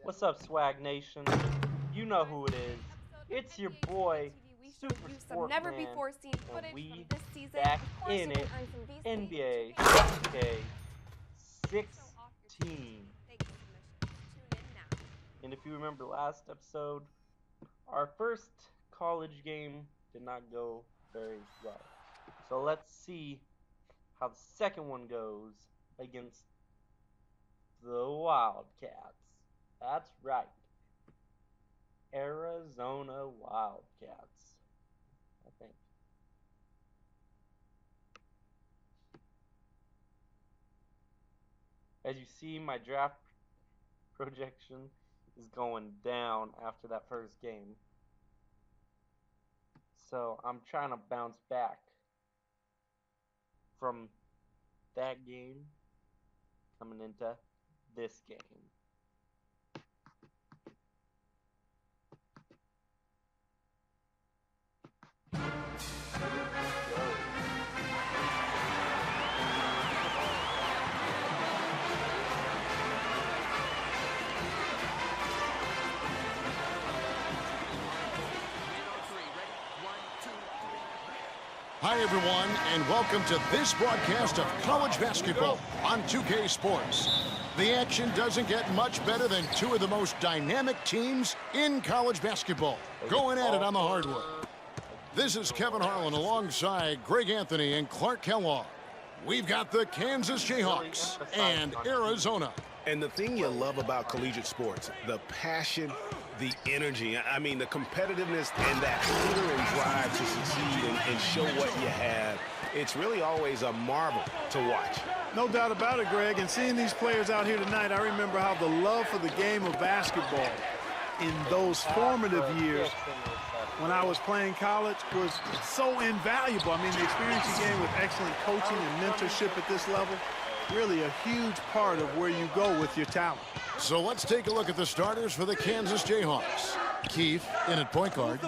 What's up, Swag Nation? You know who it is. It's your boy, Super Sport never Man, before seen and footage we from this season. back Of course, in you can it. earn some VC. NBA 2K16. And if you remember last episode, our first college game did not go very well. So let's see how the second one goes against the Wildcats. That's right. Arizona Wildcats, I think. As you see, my draft projection is going down after that first game. So I'm trying to bounce back from that game coming into this game. Hi, everyone, and welcome to this broadcast of college basketball on 2K Sports. The action doesn't get much better than two of the most dynamic teams in college basketball, going at it on the hardwood. This is Kevin Harlan alongside Greg Anthony and Clark Kellogg. We've got the Kansas Jayhawks and Arizona. And the thing you love about collegiate sports, the passion, the energy, I mean, the competitiveness and that hunger and drive to succeed and show what you have, it's really always a marvel to watch. No doubt about it, Greg. And seeing these players out here tonight, I remember how the love for the game of basketball in those formative years when I was playing college was so invaluable. I mean, the experience you gain with excellent coaching and mentorship at this level, really a huge part of where you go with your talent. So let's take a look at the starters for the Kansas Jayhawks. Keef in at point guard.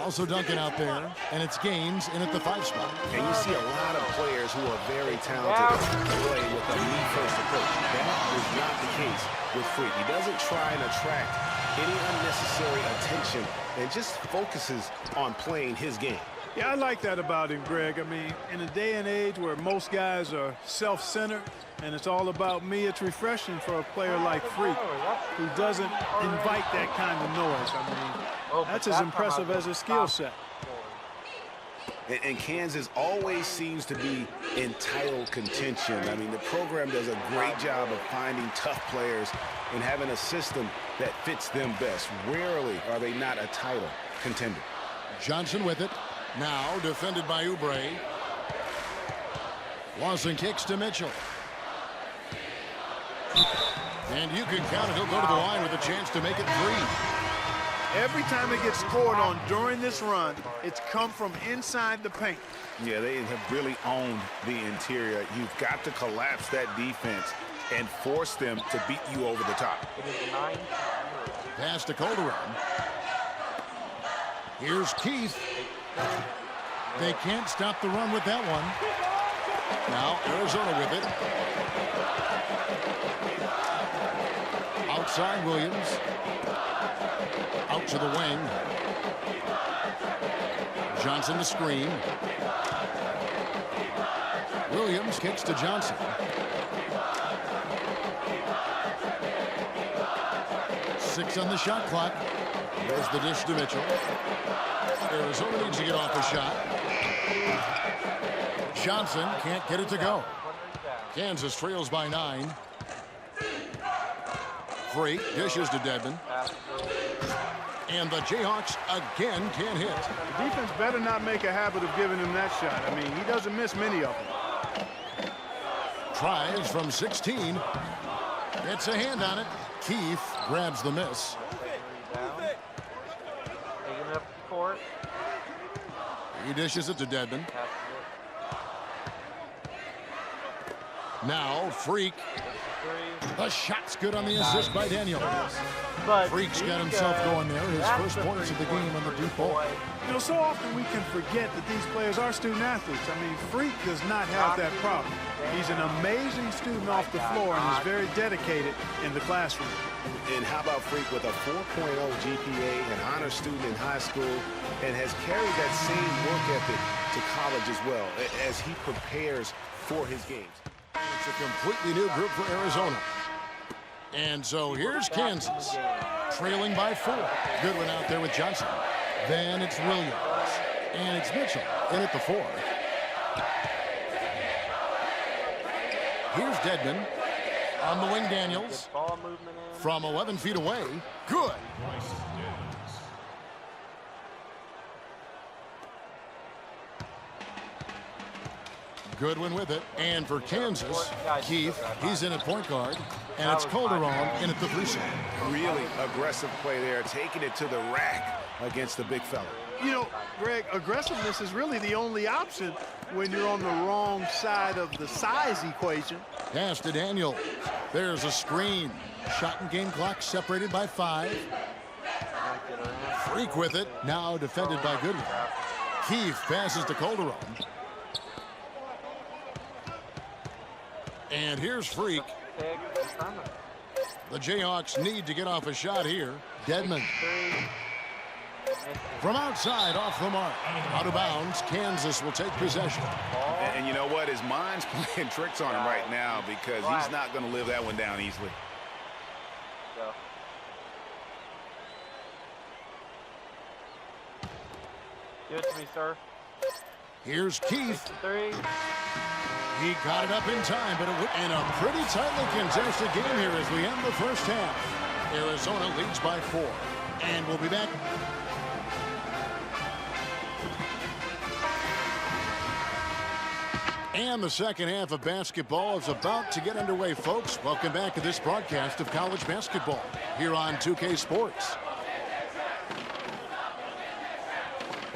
Also Duncan out there, and it's Gaines in at the 5 spot. And you see a lot of players who are very talented play with a me-first approach. That is not the case with Freak. He doesn't try and attract any unnecessary attention and just focuses on playing his game. Yeah, I like that about him, Greg. I mean, in a day and age where most guys are self-centered and it's all about me, it's refreshing for a player like Freak who doesn't invite that kind of noise. I mean, that's as impressive as a skill set. And Kansas always seems to be in title contention. I mean, the program does a great job of finding tough players and having a system that fits them best. Rarely are they not a title contender. Johnson with it. Now defended by Oubre. Lawson kicks to Mitchell. And you can count it. He'll go to the line with a chance to make it 3. Every time it gets scored on during this run, it's come from inside the paint. Yeah, they have really owned the interior. You've got to collapse that defense and force them to beat you over the top. Pass to Calderon. Here's Keith. They can't stop the run with that one. Now Arizona with it. Outside Williams. Out to the wing. Johnson the screen. Williams kicks to Johnson. 6 on the shot clock. There's the dish to Mitchell. Arizona needs to get off a shot. Johnson can't get it to go. Kansas trails by 9. Freak dishes to Dedmon. And the Jayhawks again can't hit. The defense better not make a habit of giving him that shot. I mean, he doesn't miss many of them. Tries from 16. Gets a hand on it. Keef grabs the miss. He dishes it to Dedmon. Now Freak The shot's good on the assist by Daniel. But Freak's got himself going there. His first points of the game on the deep ball. You know, so often we can forget that these players are student athletes. I mean, Freak does not have that problem. He's an amazing student off the floor and is very dedicated in the classroom. And how about Freak with a 4.0 GPA, an honor student in high school, and has carried that same work ethic to college as well as he prepares for his games. It's a completely new group for Arizona. And so here's Kansas, trailing by 4. Goodwin out there with Johnson. Then it's Williams. And it's Mitchell in at the 4. Here's Dedman. On the wing, Daniels. From 11 feet away. Good. Goodwin with it. And for Kansas, Keef, he's in at point guard. And it's Calderon in at the 3 side. Really aggressive play there, taking it to the rack against the big fella. You know, Greg, aggressiveness is really the only option when you're on the wrong side of the size equation. Pass to Daniel. There's a screen. Shot and game clock separated by 5. Freak with it. Now defended by Goodwin. Keef passes to Calderon. And here's Freak. The Jayhawks need to get off a shot here. Dedman. From outside, off the mark. Out of bounds, Kansas will take possession. And you know what? His mind's playing tricks on him right now because he's not going to live that one down easily. Give it to me, sir. Here's Keef. 3. He got it up in time, but in a pretty tightly contested game here as we end the first half. Arizona leads by 4. And we'll be back. And the second half of basketball is about to get underway, folks. Welcome back to this broadcast of college basketball here on 2K Sports.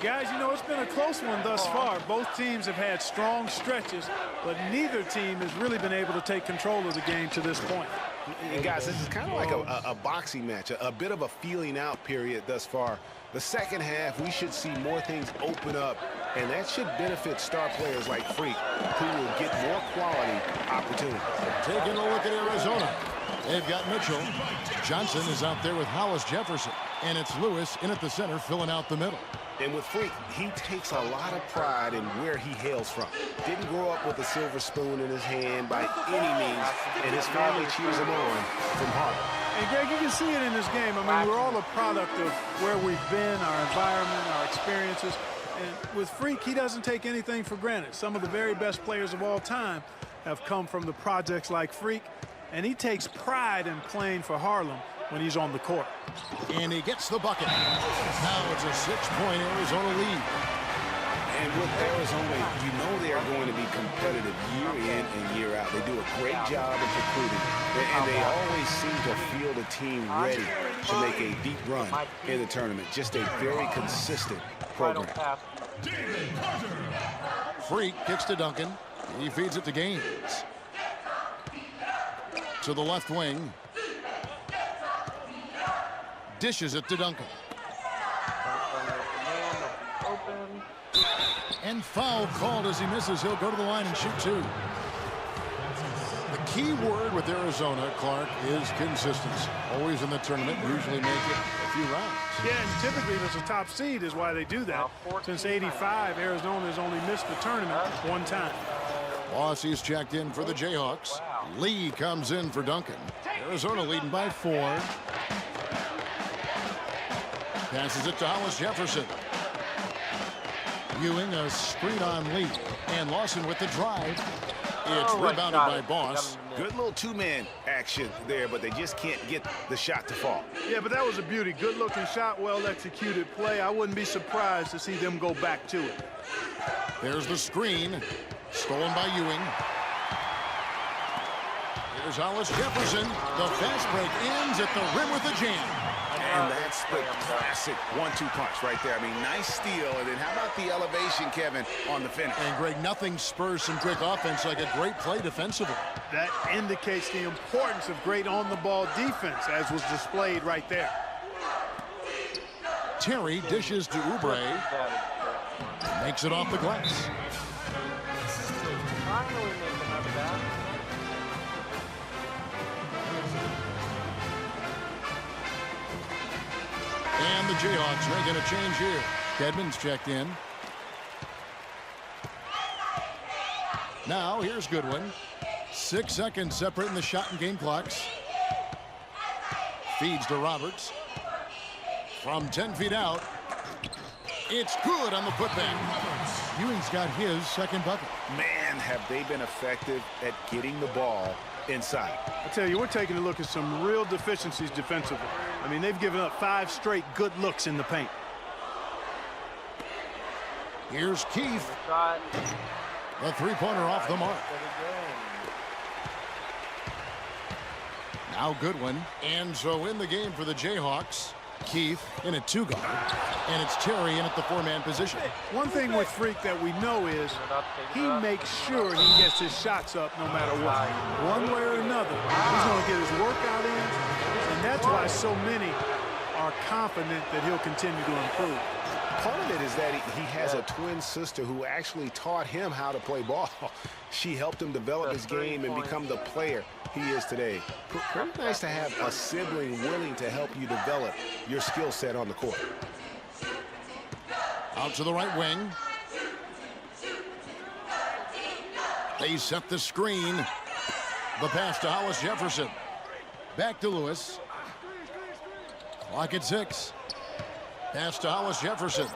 Guys, you know, it's been a close one thus far. Both teams have had strong stretches, but neither team has really been able to take control of the game to this point. And guys, this is kind of like a boxing match, a bit of a feeling out period thus far. The second half, we should see more things open up, and that should benefit star players like Freak, who will get more quality opportunities. Taking a look at Arizona. They've got Mitchell. Johnson is out there with Hollis Jefferson, and it's Lewis in at the center filling out the middle. And with Freak, he takes a lot of pride in where he hails from. Didn't grow up with a silver spoon in his hand by any means, and his family cheers him on from Harvard. And Greg, you can see it in this game. I mean, we're all a product of where we've been, our environment, our experiences. And with Freak, he doesn't take anything for granted. Some of the very best players of all time have come from the projects like Freak, and he takes pride in playing for Harlem when he's on the court. And he gets the bucket. Now it's a 6-point Arizona lead. And with Arizona, you know they are going to be competitive year in and year out. They do a great job of recruiting, and they always seem to field a team ready to make a deep run in the tournament. Just a very consistent program. Freak kicks to Duncan. He feeds it to Gaines. To the left wing. Dishes it to Duncan. And foul called as he misses. He'll go to the line and shoot 2. The key word with Arizona, Clark, is consistency. Always in the tournament, usually make it a few rounds. Yeah, and typically there's a top seed is why they do that. Since '85, Arizona has only missed the tournament one time. Bossie's checked in for the Jayhawks. Lee comes in for Duncan. Arizona leading by 4. Passes it to Hollis Jefferson. Ewing a screen on Lee. And Lawson with the drive. It's rebounded by Boss. Good little two-man action there, but they just can't get the shot to fall. Yeah, but that was a beauty. Good-looking shot, well-executed play. I wouldn't be surprised to see them go back to it. There's the screen. Stolen by Ewing. Here's Hollis Jefferson. The fast break ends at the rim with a jam. And that's the classic 1-2 punch right there. I mean, nice steal. And then how about the elevation, Kevin, on the finish? And, Greg, nothing spurs some quick offense like a great play defensively. That indicates the importance of great on-the-ball defense, as was displayed right there. Terry dishes to Oubre. Makes it off the glass. Finally make another basket. And the Jayhawks making a change here. Kedman's checked in. Now, here's Goodwin. 6 seconds separating the shot and game clocks. Feeds to Roberts. From 10 feet out. It's good on the putback. Ewing's got his second bucket. Man, have they been effective at getting the ball inside. I tell you, we're taking a look at some real deficiencies defensively. I mean, they've given up 5 straight good looks in the paint. Here's Keef. Shot. The three-pointer off the mark. Now Goodwin. And so in the game for the Jayhawks, Keef in a 2-guard. And it's Terry in at the 4-man position. One thing with Freak that we know is he makes sure he gets his shots up no matter what. One way or another, he's going to get his workout in. And that's why so many are confident that he'll continue to improve. Part of it is that he has a twin sister who actually taught him how to play ball. She helped him develop his game and become the player he is today. Pretty nice to have a sibling willing to help you develop your skill set on the court. Out to the right wing. They set the screen. The pass to Hollis Jefferson. Back to Lewis. Clock at 6. Pass to Hollis Jefferson.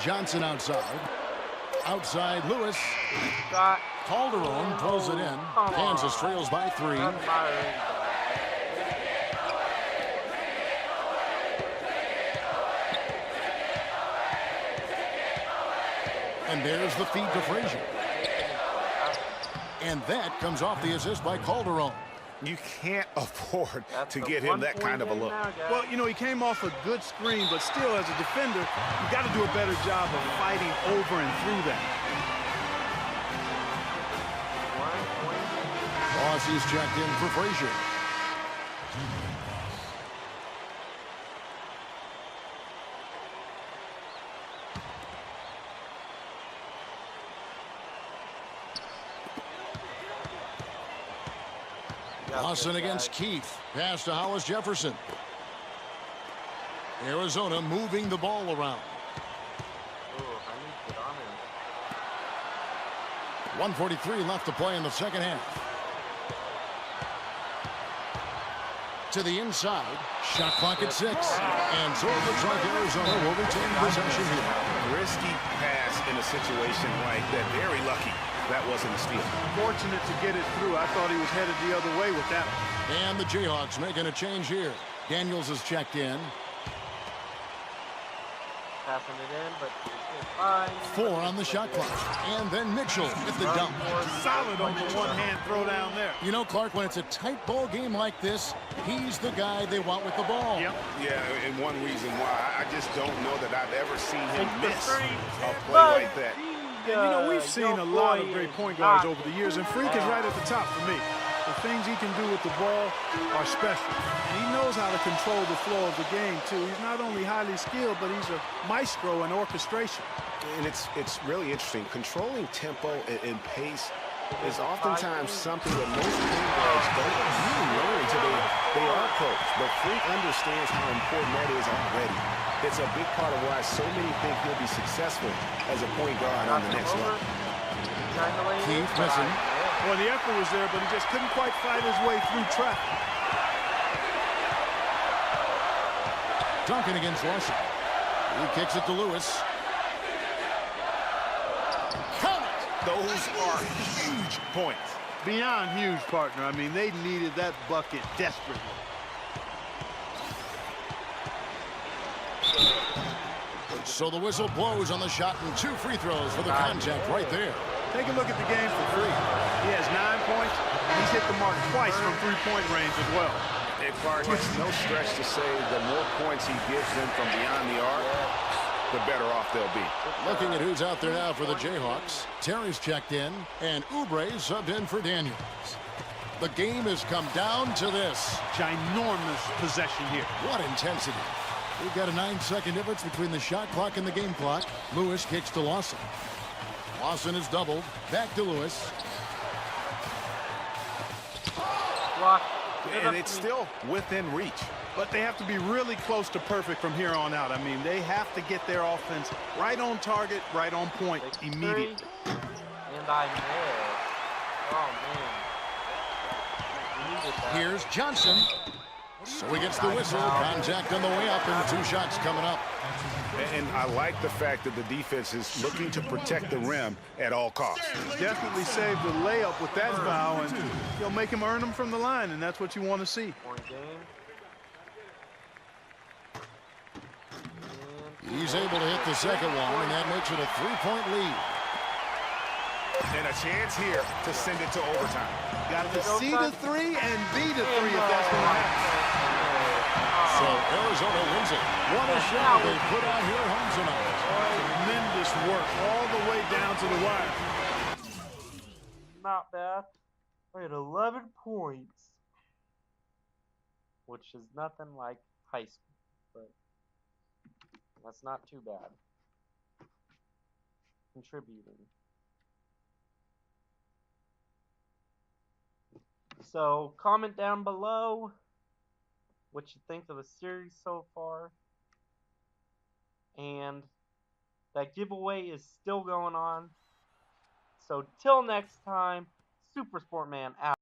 Johnson outside. Outside Lewis. Shot. Calderon pulls it in. Kansas trails by 3. And there's the feed to Frazier. And that comes off the assist by Calderon. You can't afford to get him that kind of a look. Well, you know, he came off a good screen, but still, as a defender, you got to do a better job of fighting over and through that. Aussie's checked in for Frazier. Lawson against Keith. Pass to Hollis Jefferson. Arizona moving the ball around. 1:43 left to play in the second half. To the inside. Shot clock at 6. And so it looks like Arizona will retain possession here. Risky pass in a situation like that. Very lucky that wasn't a steal. Fortunate to get it through. I thought he was headed the other way with that one. And the Jayhawks making a change here. Daniels is checked in. Passing it in, but it's fine. 4 on the shot clock. And then Mitchell at the dump. Solid on the one-hand throw down there. You know, Clark, when it's a tight ball game like this, he's the guy they want with the ball. Yep. Yeah, and one reason why, I just don't know that I've ever seen him miss a play like that. And, you know, we've seen a lot of great point guards over the years, and Freak is right at the top for me. The things he can do with the ball are special. And he knows how to control the flow of the game, too. He's not only highly skilled, but he's a maestro in orchestration. And it's really interesting. Controlling tempo and pace is oftentimes something that most point guards don't really learn until they are coached. But Freak understands how important that is already. It's a big part of why so many think he'll be successful as a point guard on the next level. Keith missing. Well, the effort was there, but he just couldn't quite fight his way through traffic. Duncan against Lawson. He kicks it to Lewis. Count it! Those are huge points. Beyond huge, partner. I mean, they needed that bucket desperately. So the whistle blows on the shot and 2 free throws for the contact right there. Take a look at the game for Freak. He has 9 points. He's hit the mark twice from three-point range as well. part, it's no stretch to say the more points he gives them from beyond the arc, the better off they'll be. Looking at who's out there now for the Jayhawks. Terry's checked in, and Oubre subbed in for Daniels. The game has come down to this. Ginormous possession here. What intensity. We've got a 9-second difference between the shot clock and the game clock. Lewis kicks to Lawson. Lawson is doubled. Back to Lewis. Block. And it's still within reach. But they have to be really close to perfect from here on out. I mean, they have to get their offense right on target, right on point immediately. And I missed. Oh, man. We needed that. Here's Johnson. So he gets the whistle. Contact on the way up, and 2 shots coming up. And I like the fact that the defense is looking to protect the rim at all costs. Definitely saved the layup with that foul, and you'll make him earn them from the line, and that's what you want to see. Point game. He's able to hit the second one, and that makes it a 3-point lead. And a chance here to send it to overtime. Got to see the 3 and be the 3 if that's going to happen. So Arizona wins it. What a shot they put on here at home tonight. Tremendous work all the way down to the wire. Not bad. We had 11 points, which is nothing like high school, but that's not too bad. Contributing. So, comment down below what you think of the series so far. And that giveaway is still going on. So, till next time, Super Sport Man out.